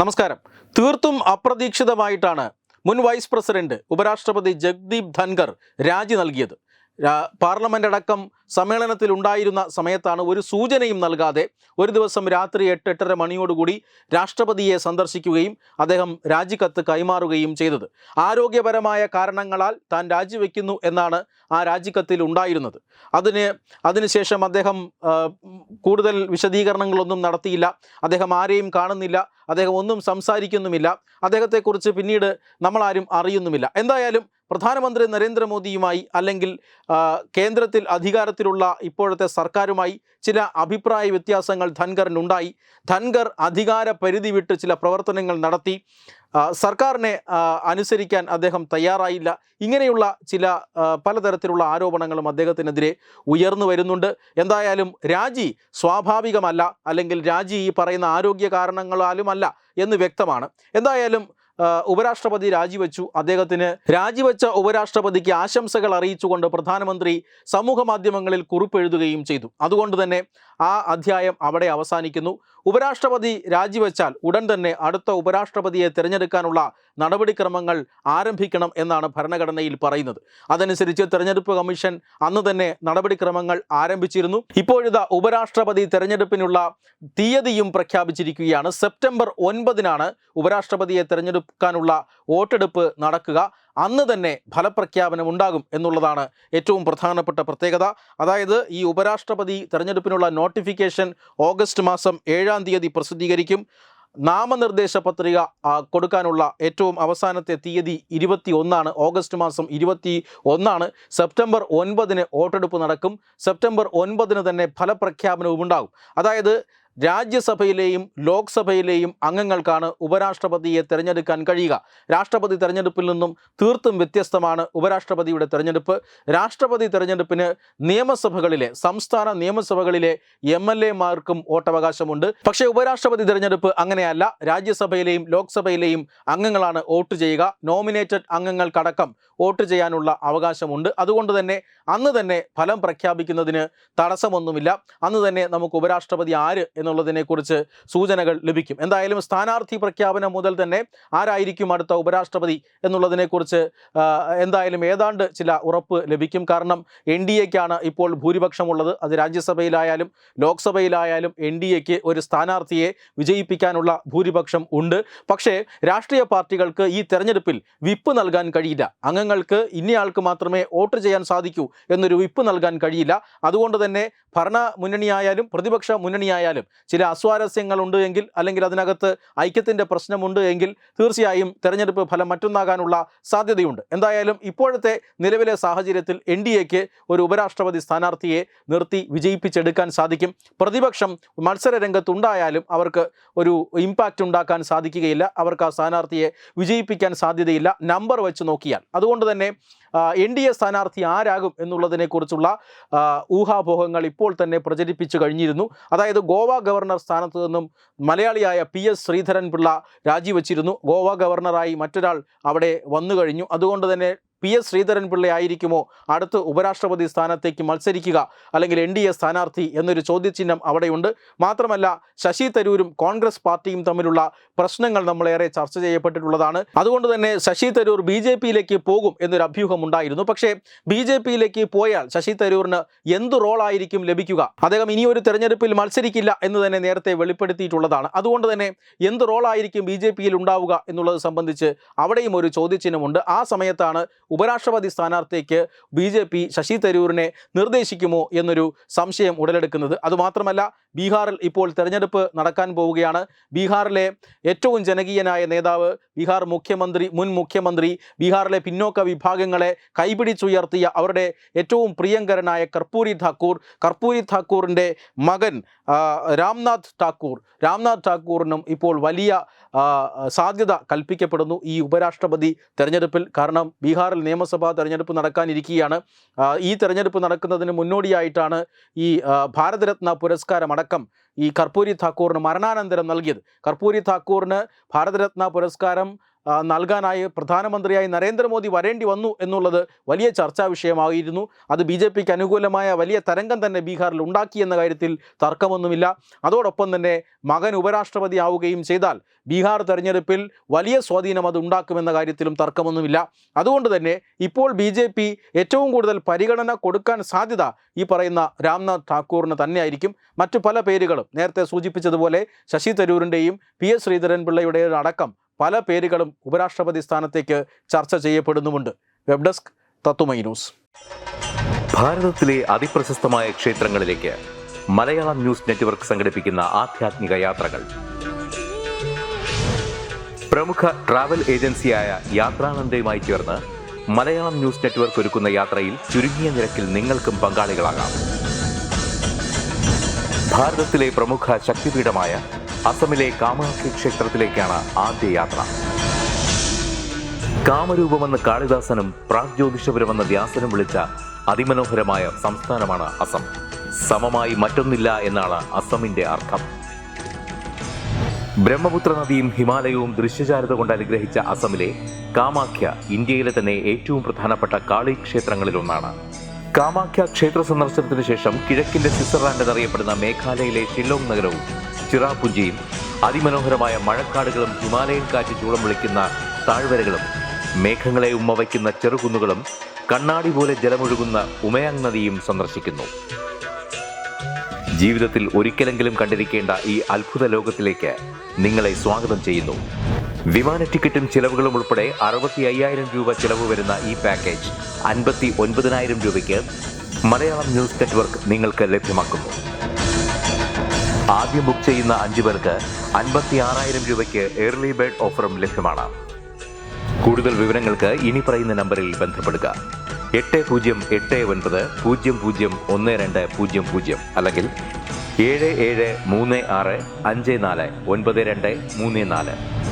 നമസ്കാരം. തീർത്തും അപ്രതീക്ഷിതമായിട്ടാണ് മുൻ വൈസ് പ്രസിഡന്റ് ഉപരാഷ്ട്രപതി ജഗ്ദീപ് ധൻഖർ രാജി നൽകിയത്. പാർലമെന്റ് അടക്കം സമ്മേളനത്തിൽ ഉണ്ടായിരുന്ന സമയത്താണ് ഒരു സൂചനയും നൽകാതെ ഒരു ദിവസം രാത്രി 8-8:30 മണിയോടുകൂടി രാഷ്ട്രപതിയെ സന്ദർശിക്കുകയും അദ്ദേഹം രാജിക്കത്ത് കൈമാറുകയും ചെയ്തത്. ആരോഗ്യപരമായ കാരണങ്ങളാൽ താൻ രാജിവെക്കുന്നു എന്നാണ് ആ രാജിക്കത്തിൽ ഉണ്ടായിരുന്നത്. അതിനുശേഷം അദ്ദേഹം കൂടുതൽ വിശദീകരണങ്ങളൊന്നും നടത്തിയില്ല. അദ്ദേഹം ആരെയും കാണുന്നില്ല, അദ്ദേഹം ഒന്നും സംസാരിക്കുന്നുമില്ല, അദ്ദേഹത്തെക്കുറിച്ച് പിന്നീട് നമ്മളാരും അറിയുന്നുമില്ല. എന്തായാലും പ്രധാനമന്ത്രി നരേന്ദ്രമോദിയുമായി അല്ലെങ്കിൽ കേന്ദ്രത്തിൽ അധികാരത്തിലുള്ള ഇപ്പോഴത്തെ സർക്കാരുമായി ചില അഭിപ്രായ വ്യത്യാസങ്ങൾ ധൻഖറിനുണ്ടായി. ധൻഖർ അധികാര പരിധി വിട്ട് ചില പ്രവർത്തനങ്ങൾ നടത്തി. സർക്കാരിനെ അനുസരിക്കാൻ അദ്ദേഹം തയ്യാറായില്ല. ഇങ്ങനെയുള്ള ചില പലതരത്തിലുള്ള ആരോപണങ്ങളും അദ്ദേഹത്തിനെതിരെ ഉയർന്നു വരുന്നുണ്ട്. എന്തായാലും രാജി സ്വാഭാവികമല്ല, അല്ലെങ്കിൽ രാജി ഈ പറയുന്ന ആരോഗ്യ കാരണങ്ങളാലുമല്ല എന്ന് വ്യക്തമാണ്. എന്തായാലും ഉപരാഷ്ട്രപതി രാജിവെച്ചു. അദ്ദേഹത്തിന് രാജിവെച്ച ഉപരാഷ്ട്രപതിക്ക് ആശംസകൾ അറിയിച്ചുകൊണ്ട് പ്രധാനമന്ത്രി സമൂഹ മാധ്യമങ്ങളിൽ കുറിപ്പെഴുതുകയും ചെയ്തു. അതുകൊണ്ട് തന്നെ ആ അധ്യായം അവിടെ അവസാനിക്കുന്നു. ഉപരാഷ്ട്രപതി രാജിവെച്ചാൽ ഉടൻ തന്നെ അടുത്ത ഉപരാഷ്ട്രപതിയെ തിരഞ്ഞെടുക്കാനുള്ള നടപടിക്രമങ്ങൾ ആരംഭിക്കണം എന്നാണ് ഭരണഘടനയിൽ പറയുന്നത്. അതനുസരിച്ച് തെരഞ്ഞെടുപ്പ് കമ്മീഷൻ അന്ന് തന്നെ നടപടിക്രമങ്ങൾ ആരംഭിച്ചിരുന്നു. ഇപ്പോഴിതാ ഉപരാഷ്ട്രപതി തെരഞ്ഞെടുപ്പിനുള്ള തീയതിയും പ്രഖ്യാപിച്ചിരിക്കുകയാണ്. സെപ്റ്റംബർ 9-നാണ് ഉപരാഷ്ട്രപതിയെ തിരഞ്ഞെടുക്കാനുള്ള വോട്ടെടുപ്പ് നടക്കുക. അന്ന് തന്നെ ഫലപ്രഖ്യാപനം ഉണ്ടാകും എന്നുള്ളതാണ് ഏറ്റവും പ്രധാനപ്പെട്ട പ്രത്യേകത. അതായത് ഈ ഉപരാഷ്ട്രപതി തെരഞ്ഞെടുപ്പിനുള്ള നോട്ടിഫിക്കേഷൻ ഓഗസ്റ്റ് മാസം 7-ാം തീയതി പ്രസിദ്ധീകരിക്കും. നാമനിർദ്ദേശ പത്രിക കൊടുക്കാനുള്ള ഏറ്റവും അവസാനത്തെ തീയതി 21-ആണ്. ഓഗസ്റ്റ് മാസം 21-ആണ്. സെപ്റ്റംബർ 9-ന് വോട്ടെടുപ്പ് നടക്കും. സെപ്റ്റംബർ 9-ന് തന്നെ ഫലപ്രഖ്യാപനവും ഉണ്ടാകും. അതായത് രാജ്യസഭയിലെയും ലോക്സഭയിലെയും അംഗങ്ങൾക്കാണ് ഉപരാഷ്ട്രപതിയെ തിരഞ്ഞെടുക്കാൻ കഴിയുക. രാഷ്ട്രപതി തെരഞ്ഞെടുപ്പിൽ നിന്നും തീർത്തും വ്യത്യസ്തമാണ് ഉപരാഷ്ട്രപതിയുടെ തെരഞ്ഞെടുപ്പ്. രാഷ്ട്രപതി തെരഞ്ഞെടുപ്പിന് നിയമസഭകളിലെ സംസ്ഥാന നിയമസഭകളിലെ MLA-മാർക്കും വോട്ടവകാശമുണ്ട്. പക്ഷേ ഉപരാഷ്ട്രപതി തെരഞ്ഞെടുപ്പ് അങ്ങനെയല്ല. രാജ്യസഭയിലെയും ലോക്സഭയിലെയും അംഗങ്ങളാണ് വോട്ട് ചെയ്യുക. നോമിനേറ്റഡ് അംഗങ്ങൾക്കടക്കം വോട്ട് ചെയ്യാനുള്ള അവകാശമുണ്ട്. അതുകൊണ്ട് തന്നെ അന്ന് തന്നെ ഫലം പ്രഖ്യാപിക്കുന്നതിന് തടസ്സമൊന്നുമില്ല. അന്ന് തന്നെ നമുക്ക് ഉപരാഷ്ട്രപതി ആര് എന്നുള്ളതിനെക്കുറിച്ച് സൂചനകൾ ലഭിക്കും. എന്തായാലും സ്ഥാനാർത്ഥി പ്രഖ്യാപനം മുതൽ തന്നെ ആരായിരിക്കും അടുത്ത ഉപരാഷ്ട്രപതി എന്നുള്ളതിനെക്കുറിച്ച് എന്തായാലും ഏതാണ്ട് ചില ഉറപ്പ് ലഭിക്കും. കാരണം NDAക്കാണ് ഇപ്പോൾ ഭൂരിപക്ഷമുള്ളത്. അത് രാജ്യസഭയിലായാലും ലോക്സഭയിലായാലും NDAക്ക് ഒരു സ്ഥാനാർത്ഥിയെ വിജയിപ്പിക്കാനുള്ള ഭൂരിപക്ഷം ഉണ്ട്. പക്ഷേ രാഷ്ട്രീയ പാർട്ടികൾക്ക് ഈ തെരഞ്ഞെടുപ്പിൽ വിപ്പ് നൽകാൻ കഴിയില്ല. അംഗങ്ങൾക്ക് ഇന്നയാൾക്ക് മാത്രമേ വോട്ട് ചെയ്യാൻ സാധിക്കൂ എന്നൊരു വിപ്പ് നൽകാൻ കഴിയില്ല. അതുകൊണ്ട് തന്നെ ഭരണ മുന്നണിയായാലും പ്രതിപക്ഷ മുന്നണിയായാലും ചില അസ്വാരസ്യങ്ങളുണ്ട് എങ്കിൽ, അല്ലെങ്കിൽ അതിനകത്ത് ഐക്യത്തിൻ്റെ പ്രശ്നമുണ്ട് എങ്കിൽ തീർച്ചയായും തെരഞ്ഞെടുപ്പ് ഫലം മറ്റൊന്നാകാനുള്ള സാധ്യതയുണ്ട്. എന്തായാലും ഇപ്പോഴത്തെ നിലവിലെ സാഹചര്യത്തിൽ NDAക്ക് ഒരു ഉപരാഷ്ട്രപതി സ്ഥാനാർത്ഥിയെ നിർത്തി വിജയിപ്പിച്ചെടുക്കാൻ സാധിക്കും. പ്രതിപക്ഷം മത്സര രംഗത്തുണ്ടായാലും അവർക്ക് ഒരു ഇമ്പാക്റ്റ് ഉണ്ടാക്കാൻ സാധിക്കുകയില്ല. അവർക്ക് ആ സ്ഥാനാർത്ഥിയെ വിജയിപ്പിക്കാൻ സാധ്യതയില്ല, നമ്പർ വെച്ച് നോക്കിയാൽ. അതുകൊണ്ട് തന്നെ NDA സ്ഥാനാർത്ഥി ആരാകും എന്നുള്ളതിനെക്കുറിച്ചുള്ള ഊഹാപോഹങ്ങൾ ഇപ്പോൾ തന്നെ പ്രചരിപ്പിച്ചു കഴിഞ്ഞിരുന്നു. അതായത് ഗോവ ഗവർണർ സ്ഥാനത്ത് നിന്നും മലയാളിയായ PS ശ്രീധരൻപിള്ള രാജിവെച്ചിരുന്നു. ഗോവ ഗവർണറായി മറ്റൊരാൾ അവിടെ വന്നു കഴിഞ്ഞു. അതുകൊണ്ട് തന്നെ PS ശ്രീധരൻപിള്ള ആയിരിക്കുമോ അടുത്ത് ഉപരാഷ്ട്രപതി സ്ഥാനത്തേക്ക് മത്സരിക്കുക, അല്ലെങ്കിൽ NDA സ്ഥാനാർത്ഥി എന്നൊരു ചോദ്യചിഹ്നം അവിടെയുണ്ട്. മാത്രമല്ല ശശി തരൂരും കോൺഗ്രസ് പാർട്ടിയും തമ്മിലുള്ള പ്രശ്നങ്ങൾ നമ്മളേറെ ചർച്ച ചെയ്യപ്പെട്ടിട്ടുള്ളതാണ്. അതുകൊണ്ട് തന്നെ ശശി തരൂർ BJPയിലേക്ക് പോകും എന്നൊരു അഭ്യൂഹം ഉണ്ടായിരുന്നു. പക്ഷേ BJPയിലേക്ക് പോയാൽ ശശി തരൂരിന് എന്ത് റോളായിരിക്കും ലഭിക്കുക? അദ്ദേഹം ഇനിയൊരു തെരഞ്ഞെടുപ്പിൽ മത്സരിക്കില്ല എന്ന് തന്നെ നേരത്തെ വെളിപ്പെടുത്തിയിട്ടുള്ളതാണ്. അതുകൊണ്ട് തന്നെ എന്ത് റോളായിരിക്കും BJPയിൽ ഉണ്ടാവുക എന്നുള്ളത് സംബന്ധിച്ച് അവിടെയും ഒരു ചോദ്യചിഹ്നമുണ്ട്. ആ സമയത്താണ് ഉപരാഷ്ട്രപതി സ്ഥാനാർത്ഥിക്ക് BJP ശശി തരൂരിനെ നിർദ്ദേശിക്കുമോ എന്നൊരു സംശയം ഉടലെടുക്കുന്നത്. അതുമാത്രമല്ല ബീഹാറിൽ ഇപ്പോൾ തെരഞ്ഞെടുപ്പ് നടക്കാൻ പോവുകയാണ്. ബീഹാറിലെ ഏറ്റവും ജനകീയനായ നേതാവ്, ബീഹാർ മുൻ മുഖ്യമന്ത്രി, ബീഹാറിലെ പിന്നോക്ക വിഭാഗങ്ങളെ കൈപിടിച്ചുയർത്തിയ അവരുടെ ഏറ്റവും പ്രിയങ്കരനായ കർപ്പൂരി ഠാക്കൂറിൻ്റെ മകൻ രാംനാഥ് ഠാക്കൂറിനും ഇപ്പോൾ വലിയ സാധ്യത കൽപ്പിക്കപ്പെടുന്നു ഈ ഉപരാഷ്ട്രപതി തെരഞ്ഞെടുപ്പിൽ. കാരണം ബീഹാറിൽ നിയമസഭാ തെരഞ്ഞെടുപ്പ് നടക്കാനിരിക്കുകയാണ്. ഈ തെരഞ്ഞെടുപ്പ് നടക്കുന്നതിന് മുന്നോടിയായിട്ടാണ് ഈ ഭാരതരത്ന പുരസ്കാരം അടക്കം ഈ കർപ്പൂരി ഠാക്കൂറിന് മരണാനന്തരം നൽകിയത്. കർപ്പൂരി ഠാക്കൂറിന് ഭാരതരത്ന പുരസ്കാരം നൽകാനായി പ്രധാനമന്ത്രിയായി നരേന്ദ്രമോദി വരേണ്ടി വന്നു എന്നുള്ളത് വലിയ ചർച്ചാ വിഷയമായിരുന്നു. അത് BJPക്ക് അനുകൂലമായ വലിയ തരംഗം തന്നെ ബീഹാറിൽ ഉണ്ടാക്കിയെന്ന കാര്യത്തിൽ തർക്കമൊന്നുമില്ല. അതോടൊപ്പം തന്നെ മകൻ ഉപരാഷ്ട്രപതിയാവുകയും ചെയ്താൽ ബീഹാർ തെരഞ്ഞെടുപ്പിൽ വലിയ സ്വാധീനം അത് ഉണ്ടാക്കുമെന്ന കാര്യത്തിലും തർക്കമൊന്നുമില്ല. അതുകൊണ്ട് തന്നെ ഇപ്പോൾ BJP ഏറ്റവും കൂടുതൽ പരിഗണന കൊടുക്കാൻ സാധ്യത ഈ പറയുന്ന രാംനാഥ് ഠാക്കൂറിന് തന്നെയായിരിക്കും. മറ്റു പല പേരുകളും നേരത്തെ സൂചിപ്പിച്ചതുപോലെ ശശി തരൂരിൻ്റെയും PS ശ്രീധരൻപിള്ളയുടെയും അടക്കം പല പേരുകളും ഉപരാഷ്ട്രപതി സ്ഥാനത്തേക്ക് ചർച്ച ചെയ്യപ്പെടുന്നുമുണ്ട്. Web desk Tatwamayi news. ഭാരതത്തിലെ അതിപ്രശസ്തമായ ക്ഷേത്രങ്ങളിലേക്ക് മലയാളം ന്യൂസ് നെറ്റ്വർക്ക് സംഘടിപ്പിക്കുന്ന ആധ്യാത്മിക യാത്രകൾ. പ്രമുഖ ട്രാവൽ ഏജൻസിയായ യാത്രാനന്ദയുമായി ചേർന്ന് മലയാളം ന്യൂസ് നെറ്റ്വർക്ക് ഒരുക്കുന്ന യാത്രയിൽ ചുരുങ്ങിയ നിരക്കിൽ നിങ്ങൾക്കും പങ്കാളികളാകാം. ഭാരതത്തിലെ പ്രമുഖ ശക്തിപീഠമായ അസമിലെ കാമാഖ്യ ക്ഷേത്രത്തിലേക്കാണ് ആദ്യ യാത്ര. കാമരൂപമെന്ന് കാളിദാസനും പ്രാഗ്ജ്യോതിഷപുരമെന്ന വ്യാസനും വിളിച്ച അതിമനോഹരമായ സംസ്ഥാനമാണ് അസം. സമമായി മറ്റൊന്നില്ല എന്നാണ് അസമിന്റെ അർത്ഥം. ബ്രഹ്മപുത്ര നദിയും ഹിമാലയവും ദൃശ്യചാരുത കൊണ്ട് അനുഗ്രഹിച്ച അസമിലെ കാമാഖ്യ ഇന്ത്യയിലെ തന്നെ ഏറ്റവും പ്രധാനപ്പെട്ട കാളി ക്ഷേത്രങ്ങളിലൊന്നാണ്. കാമാഖ്യ ക്ഷേത്ര സന്ദർശനത്തിന് ശേഷം കിഴക്കിന്റെ സ്വിറ്റ്സർലാൻഡ് എന്നറിയപ്പെടുന്ന മേഘാലയയിലെ ഷില്ലോങ് നഗരവും ചിറാപുഞ്ചിയും അതിമനോഹരമായ മഴക്കാടുകളും ഹിമാലയൻ കാറ്റ് ചൂളം വിളിക്കുന്ന താഴ്വരകളും മേഘങ്ങളെ ഉമ്മവയ്ക്കുന്ന ചെറുകുന്നുകളും കണ്ണാടി പോലെ ജലമൊഴുകുന്ന ഉമയാങ് നദിയും സന്ദർശിക്കുന്നു. ജീവിതത്തിൽ ഒരിക്കലെങ്കിലും കണ്ടിരിക്കേണ്ട ഈ അത്ഭുത ലോകത്തിലേക്ക് നിങ്ങളെ സ്വാഗതം ചെയ്യുന്നു. വിമാന ടിക്കറ്റും ചിലവുകളും ഉൾപ്പെടെ 65,000 രൂപ ചിലവ് വരുന്ന ഈ പാക്കേജ് 59,000 രൂപയ്ക്ക് മലയാളം ന്യൂസ് നെറ്റ്വർക്ക് നിങ്ങൾക്ക് ലഭ്യമാക്കുന്നു. ആദ്യം ബുക്ക് ചെയ്യുന്ന 5 പേർക്ക് 56,000 രൂപയ്ക്ക് ഏർലി ബേർഡ് ഓഫറും ലഭ്യമാണ്. കൂടുതൽ വിവരങ്ങൾക്ക് ഇനി പറയുന്ന നമ്പറിൽ ബന്ധപ്പെടുക. 8089001200 അല്ലെങ്കിൽ 7736549234.